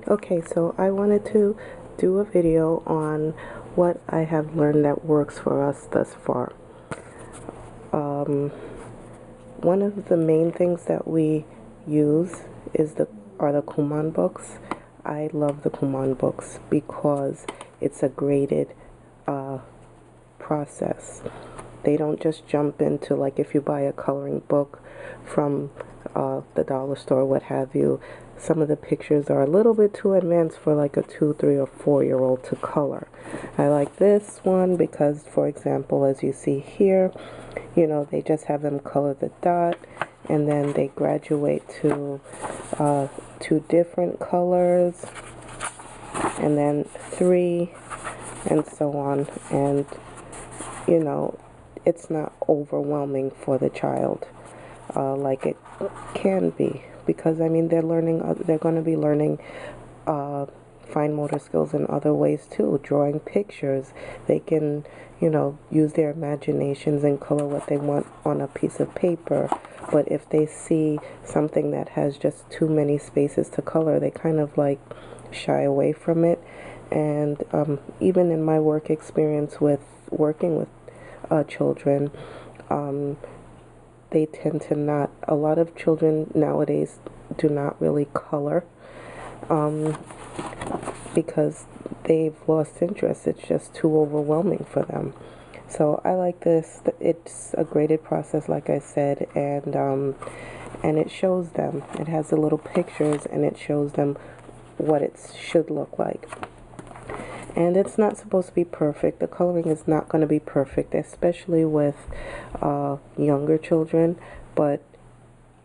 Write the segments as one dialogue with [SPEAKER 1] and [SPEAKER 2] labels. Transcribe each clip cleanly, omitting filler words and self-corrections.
[SPEAKER 1] Okay, so I wanted to do a video on what I have learned that works for us thus far. One of the main things that we use are the Kumon books. I love the Kumon books because it's a graded process. They don't just jump into, like, if you buy a coloring book from the dollar store, what have you, some of the pictures are a little bit too advanced for like a 2, 3, or 4-year-old to color. I like this one because, for example, as you see here, you know, they just have them color the dot and then they graduate to 2 different colors and then 3 and so on. And you know, it's not overwhelming for the child like it can be, because I mean they're going to be learning fine motor skills in other ways too. Drawing pictures, they can, you know, use their imaginations and color what they want on a piece of paper. But if they see something that has just too many spaces to color, they kind of like shy away from it. And even in my work experience with working with children, they tend to not, a lot of children nowadays do not really color because they've lost interest. It's just too overwhelming for them. So I like this. It's a graded process, like I said, and it shows them. It has the little pictures and it shows them what it should look like. And it's not supposed to be perfect. The coloring is not going to be perfect, especially with younger children. But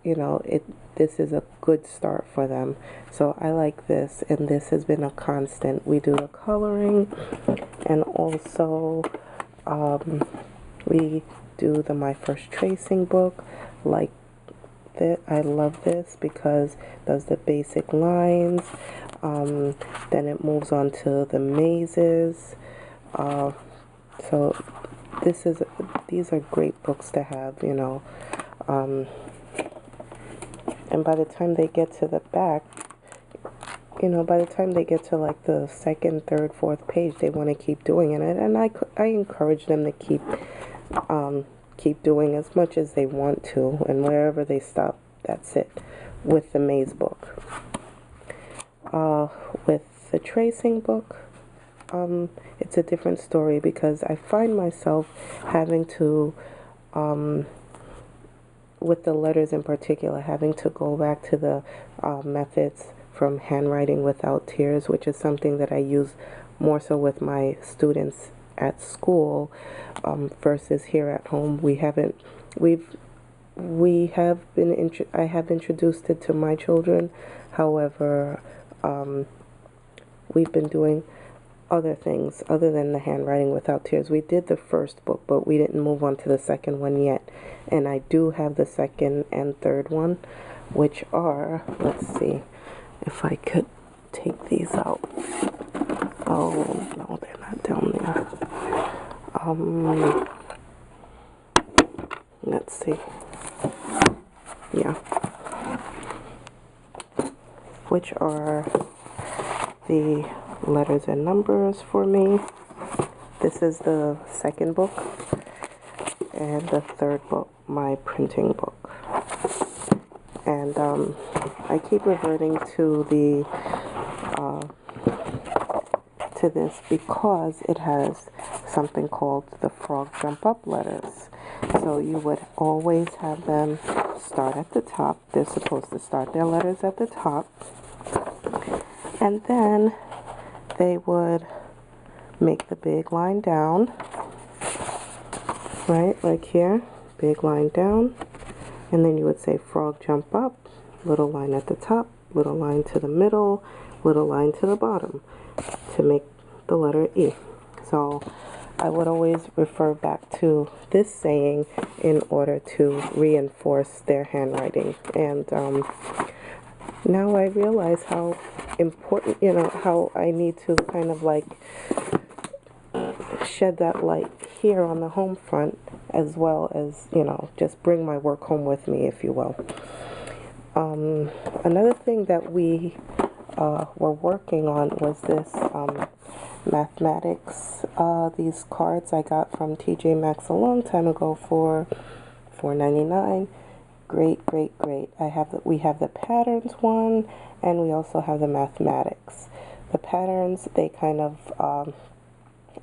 [SPEAKER 1] you know, this is a good start for them. So I like this, and this has been a constant. We do the coloring, and also we do the My First Tracing book. Like that, I love this because it does the basic lines. Then it moves on to the mazes. So these are great books to have, you know. And by the time they get to the back, you know, by the time they get to like the 2nd, 3rd, 4th page, they want to keep doing it. And I encourage them to keep doing as much as they want to. And wherever they stop, that's it. With the maze book. With the tracing book, it's a different story because I find myself having to, with the letters in particular, having to go back to the methods from Handwriting Without Tears, which is something that I use more so with my students at school versus here at home. I have introduced it to my children. However, we've been doing other things other than the Handwriting Without Tears. We did the first book, but we didn't move on to the second one yet. And I do have the 2nd and 3rd one, which are, let's see if I could take these out. Oh, no, they're not down there. Let's see. Yeah. Which are the letters and numbers for me. This is the 2nd book, and the 3rd book, my printing book. And I keep reverting to this because it has something called the frog jump up letters. So you would always have them start at the top. They're supposed to start their letters at the top. And then they would make the big line down, right, like here, big line down, and then you would say frog jump up, little line at the top, little line to the middle, little line to the bottom to make the letter E. So I would always refer back to this saying in order to reinforce their handwriting. And now I realize how important, you know, how I need to kind of like shed that light here on the home front, as well as, you know, just bring my work home with me, if you will. Another thing that we were working on was this Mathletics. These cards I got from TJ Maxx a long time ago for $4.99. Great, great, great. We have the patterns one, and we also have the mathematics. The patterns, they kind of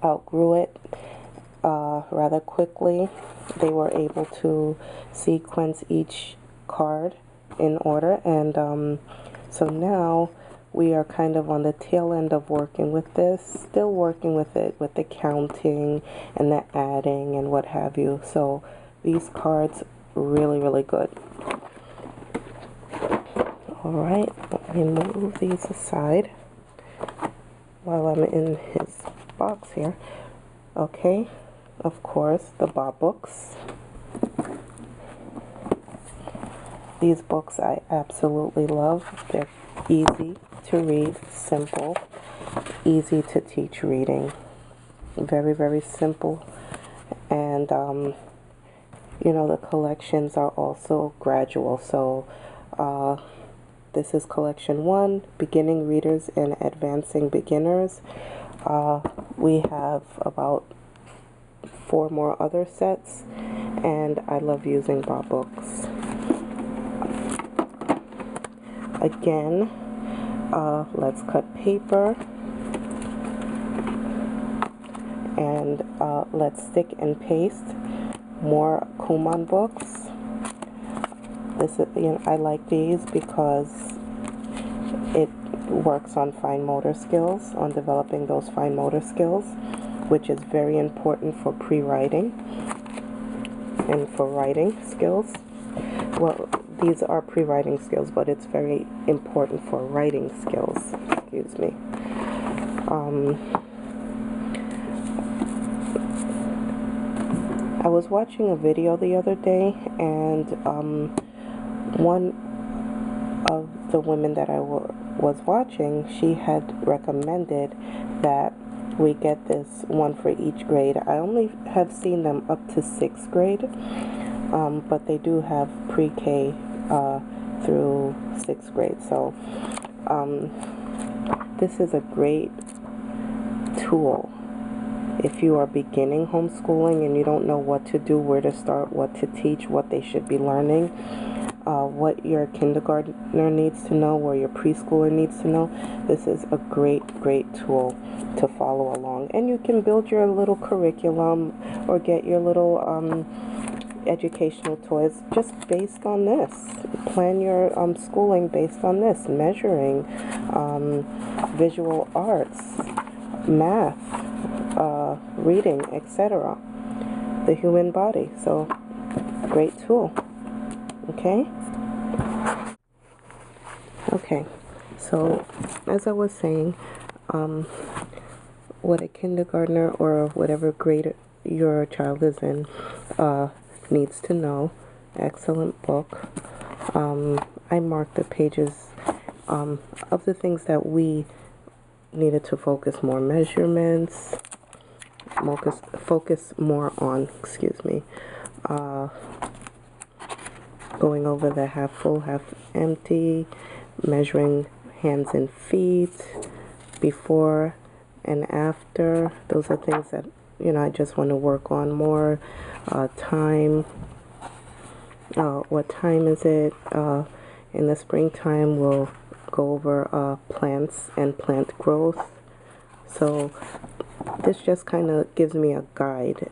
[SPEAKER 1] outgrew it rather quickly. They were able to sequence each card in order, and so now we are kind of on the tail end of working with this, still working with it, with the counting and the adding and what have you. So these cards, really, really good. Alright, let me move these aside while I'm in his box here. Okay, of course, the Bob books. These books I absolutely love. They're easy to read, simple, easy to teach reading. Very, very simple. And, you know, the collections are also gradual. So, this is collection 1, Beginning Readers and Advancing Beginners. We have about 4 more other sets, and I love using Bob books. Again, let's cut paper, and let's stick and paste more Kumon books. This is, you know, I like these because it works on fine motor skills, on developing those fine motor skills, which is very important for pre-writing and for writing skills. Well, these are pre-writing skills, but it's very important for writing skills. Excuse me. I was watching a video the other day, and one of the women that I was watching, she had recommended that we get this one for each grade. I only have seen them up to 6th grade, but they do have pre-K through 6th grade. So this is a great tool if you are beginning homeschooling and you don't know what to do, where to start, what to teach, what they should be learning, what your kindergartner needs to know, or your preschooler needs to know. This is a great, great tool to follow along. And you can build your little curriculum or get your little educational toys just based on this. Plan your schooling based on this. Measuring, visual arts, math, reading, etc. The human body. So, great tool. Okay, so as I was saying, what a kindergartner or whatever grade your child is in needs to know. Excellent book. I marked the pages of the things that we needed to focus more measurements, focus more on, going over the half full, half empty, measuring hands and feet, before and after. Those are things that, you know, I just want to work on more. Time, what time is it? In the springtime, we'll go over plants and plant growth. So this just kind of gives me a guide.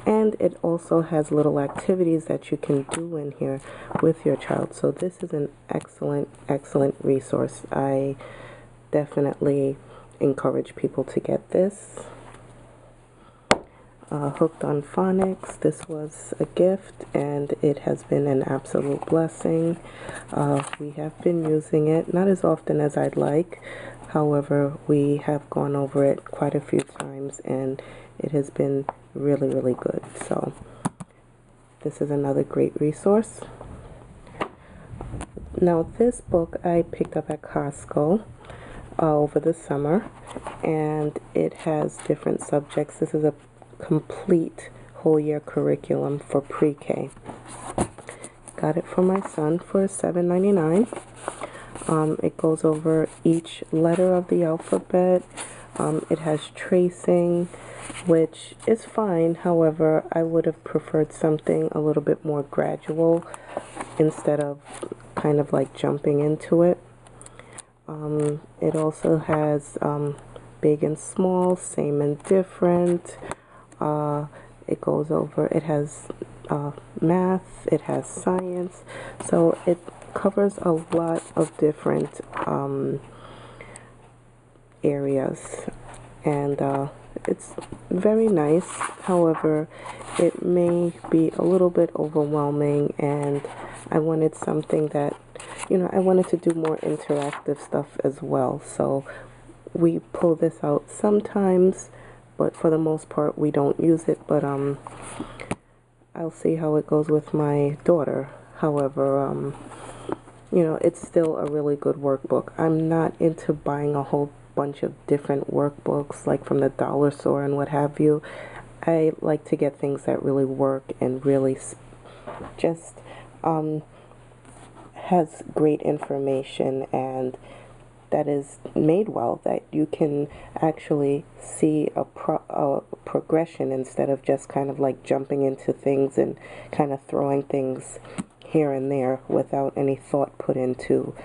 [SPEAKER 1] And it also has little activities that you can do in here with your child. So this is an excellent, excellent resource. I definitely encourage people to get this. Hooked on Phonics. This was a gift, and it has been an absolute blessing. We have been using it, not as often as I'd like. However, we have gone over it quite a few times, and it has been really, really good. So this is another great resource. Now, this book I picked up at Costco over the summer, and it has different subjects. This is a complete whole year curriculum for pre-K. Got it for my son for $7.99. It goes over each letter of the alphabet. It has tracing, which is fine. However, I would have preferred something a little bit more gradual instead of kind of like jumping into it. It also has big and small, same and different. It goes over, it has math, it has science, so it covers a lot of different areas, and it's very nice. However, it may be a little bit overwhelming, and I wanted something that, I wanted to do more interactive stuff as well. So we pull this out sometimes, but for the most part we don't use it. But I'll see how it goes with my daughter. However, it's still a really good workbook. I'm not into buying a whole bunch of different workbooks like from the dollar store and what have you. I like to get things that really work and really just has great information and that is made well, that you can actually see a progression instead of just kind of like jumping into things and kind of throwing things here and there without any thought put into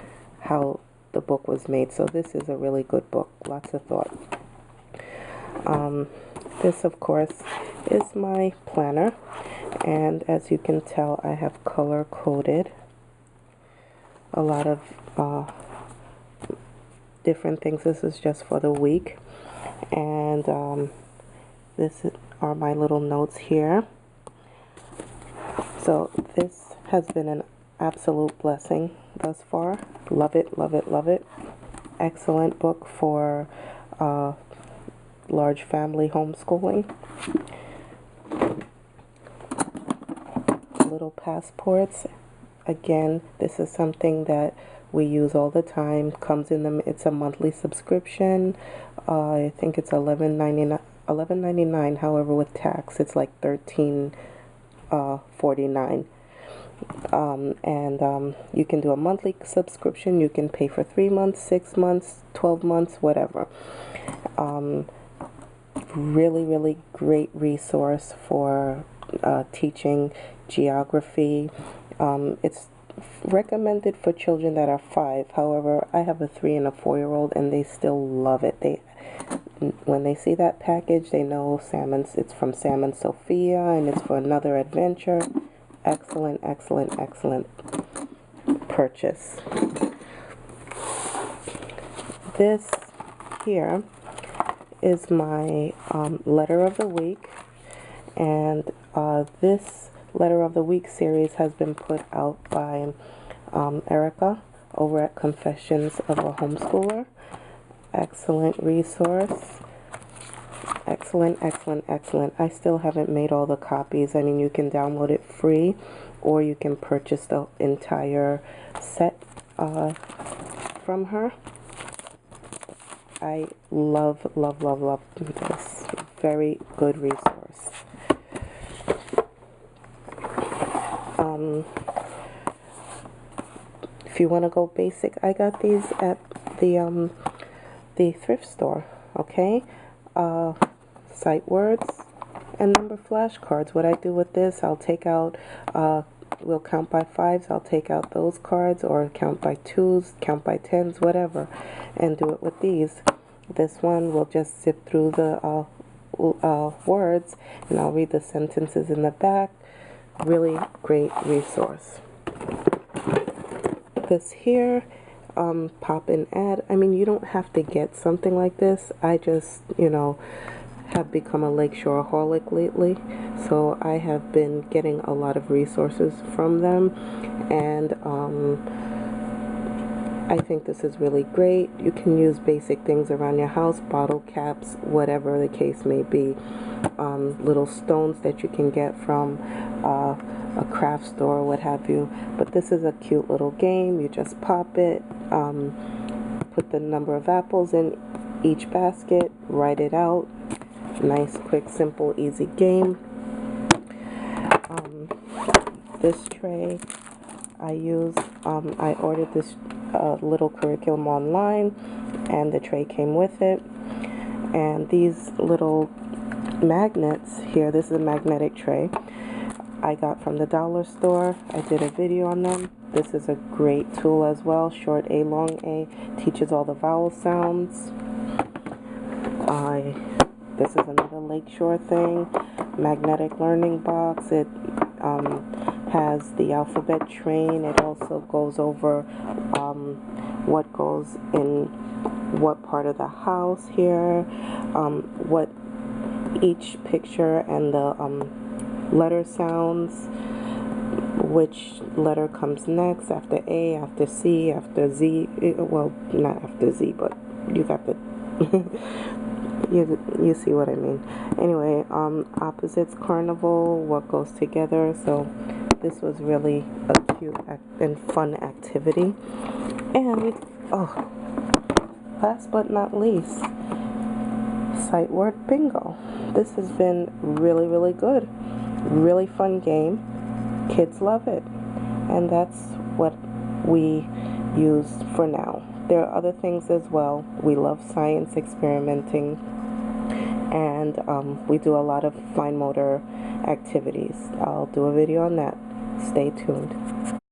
[SPEAKER 1] how the book was made. So this is a really good book, lots of thought. This of course is my planner, and as you can tell I have color coded a lot of different things. This is just for the week, and this are my little notes here. So this has been an absolute blessing thus far. Love it, love it, love it. Excellent book for large family homeschooling. Little passports. Again, this is something that we use all the time. Comes in it's a monthly subscription. I think it's $11.99. However, with tax, it's like $13.49. And you can do a monthly subscription. You can pay for 3 months, 6 months, 12 months, whatever. Really, really great resource for teaching geography. It's recommended for children that are 5. However, I have a 3 and a 4-year-old, and they still love it. When they see that package, they know it's from Sam and Sophia, and it's for another adventure. Excellent, excellent, excellent purchase. This here is my letter of the week, and this letter of the week series has been put out by Erica over at Confessions of a Homeschooler. Excellent resource. Excellent, excellent, excellent. I still haven't made all the copies. I mean, you can download it free, or you can purchase the entire set from her. I love, love, love, love this. Very good resource. If you want to go basic, I got these at the thrift store. Okay, sight words and number flashcards. What I do with this, I'll take out. We'll count by 5s. I'll take out those cards, or count by 2s, count by 10s, whatever, and do it with these. This one will just zip through the words, and I'll read the sentences in the back. Really great resource. This here, pop and add. I mean, you don't have to get something like this. I just, have become a Lakeshore-aholic lately, so I have been getting a lot of resources from them, and I think this is really great. You can use basic things around your house, bottle caps, whatever the case may be, little stones that you can get from a craft store, what have you. But this is a cute little game. You just pop it, put the number of apples in each basket, write it out. Nice, quick, simple, easy game. This tray, I ordered this little curriculum online, and the tray came with it. And these little magnets here, this is a magnetic tray, I got from the dollar store. I did a video on them. This is a great tool as well. Short A, long A, teaches all the vowel sounds. This is another Lakeshore thing. Magnetic learning box. It has the alphabet train. It also goes over what goes in what part of the house here, what each picture and the letter sounds, which letter comes next after A, after C, after Z. Well, not after Z, but you got the you see what I mean. Anyway, opposites carnival, what goes together. So this was really a cute and fun activity. And last but not least, Sitework Bingo. This has been really, really good. Really fun game. Kids love it. And that's what we use for now. There are other things as well. We love science experimenting, and we do a lot of fine motor activities. I'll do a video on that. Stay tuned.